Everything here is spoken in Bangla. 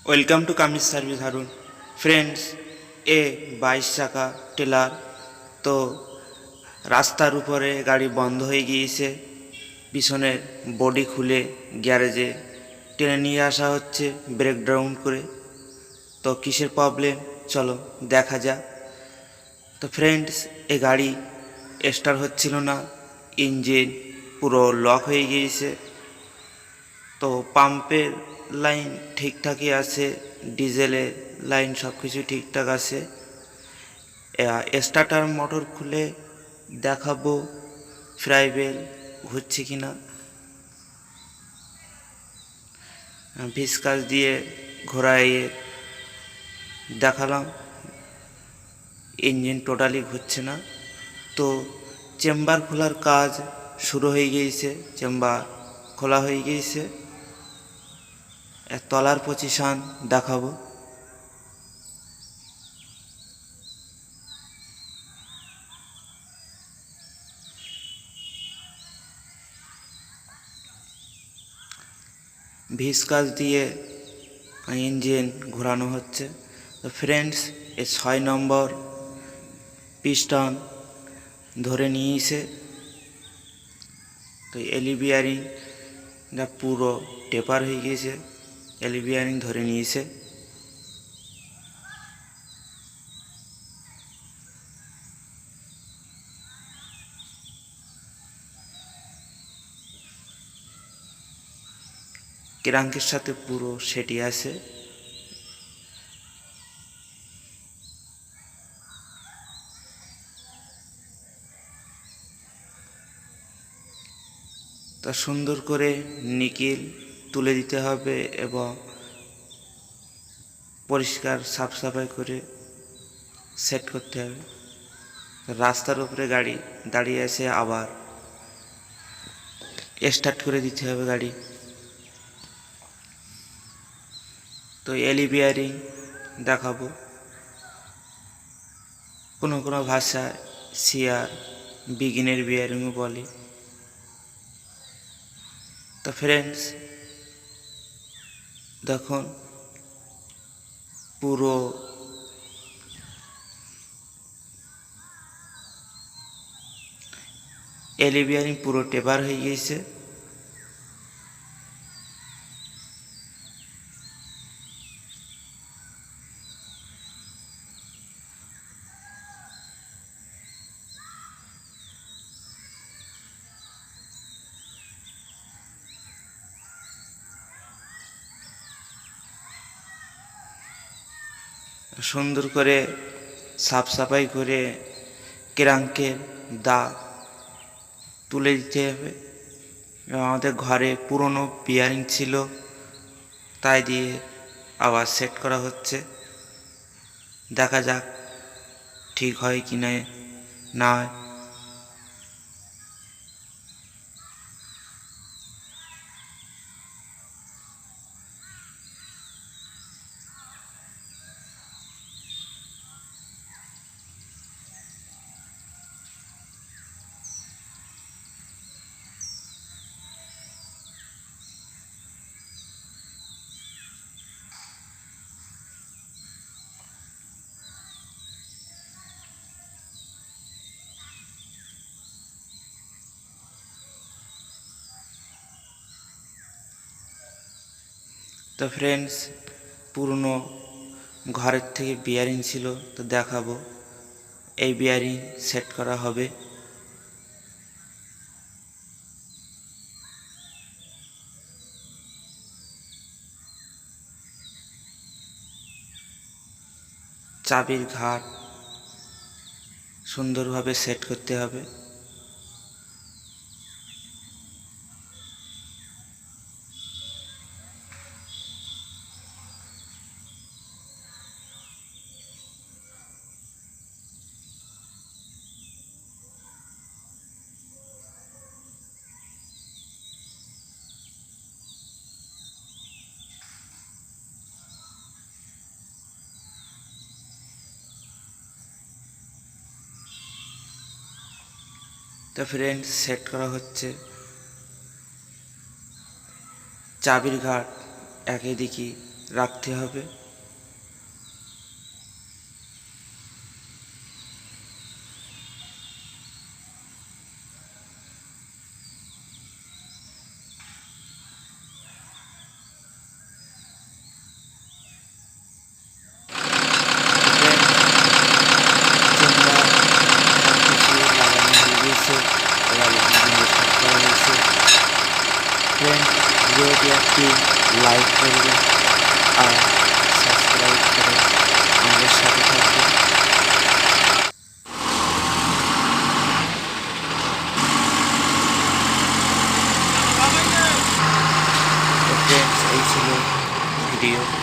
Welcome to kameez service Harun. Friends, এ 22 চাকা টেলার তো রাস্তার উপরে গাড়ি বন্ধ হয়ে গিয়েছে। পিছনের বডি খুলে গ্যারেজে টেনে নিয়ে আসা হচ্ছে ব্রেকডাউন করে। তো কিসের প্রবলেম চলো দেখা যাক। তো ফ্রেন্ডস, এ গাড়ি স্টার্ট হচ্ছিল না, ইঞ্জিন পুরো লক হয়ে গিয়েছে। তো পাম্পের লাইন ঠিকঠাকই আছে, ডিজেলের লাইন সব কিছু ঠিকঠাক আছে। স্টার্টার মোটর খুলে দেখাবো ফ্রাইবেল ঘুরছে কিনা। ভিসকাস দিয়ে ঘোরাইয়ে দেখালাম, ইঞ্জিন টোটালি ঘুরছে না। তো চেম্বার খোলার কাজ শুরু হয়ে গিয়েছে, চেম্বার খোলা হয়ে গিয়েছে। তলার পজিশন দেখাবো। ভিসকাস দিয়ে ইঞ্জিন ঘোরানো হচ্ছে। তো ফ্রেন্ডস, এ 6 নম্বর পিস্টন ধরে নিয়েছে। তো এলি বিয়ারিংটা পুরো টেপার হয়ে গিয়েছে, এলি বিয়ারিং ধরে নিয়েছে। ক্রাঙ্কের সাথে পুরো সেটি আছে। তা সুন্দর করে নিকেল তুলে দিতে হবে এবং পরিষ্কার সাফ সাফাই করে সেট করতে হবে। রাস্তার উপরে গাড়ি দাঁড়িয়ে আছে, আবার স্টার্ট করে দিতে হবে গাড়ি। তো এলি বিয়ারিং দেখাবো। কোনো কোনো ভাষায় সিয়ার বিগিনের বিয়ারিংও বলে। তো ফ্রেন্ডস দেখুন, পুরো এলি বিয়ারিং পুরো টেপার হয়ে গিয়েছে। সুন্দর করে সাফ সাফাই করে ক্রাঙ্কের দাগ তুলে দিতে হবে। আমাদের ঘরে পুরনো বিয়ারিং ছিল, তাই দিয়ে আবার সেট করা হচ্ছে। দেখা যাক ঠিক হয় কি না হয়। তো ফ্রেন্ডস, পুরনো ঘরের থেকে বিয়ারিং ছিল, তো দেখাবো এই বিয়ারিং সেট করা হবে। চাবির ঘাট সুন্দরভাবে সেট করতে হবে। তো ফ্রেন্ডস, সেট করা হচ্ছে। চাবির ঘাট একই দিকে রাখতে হবে। ভিডিওটি একটি লাইক করবে আর সাবস্ক্রাইব করে আমাদের সাথে থাকবে। তো ফ্রেন্ডস, এই ছিল ভিডিও।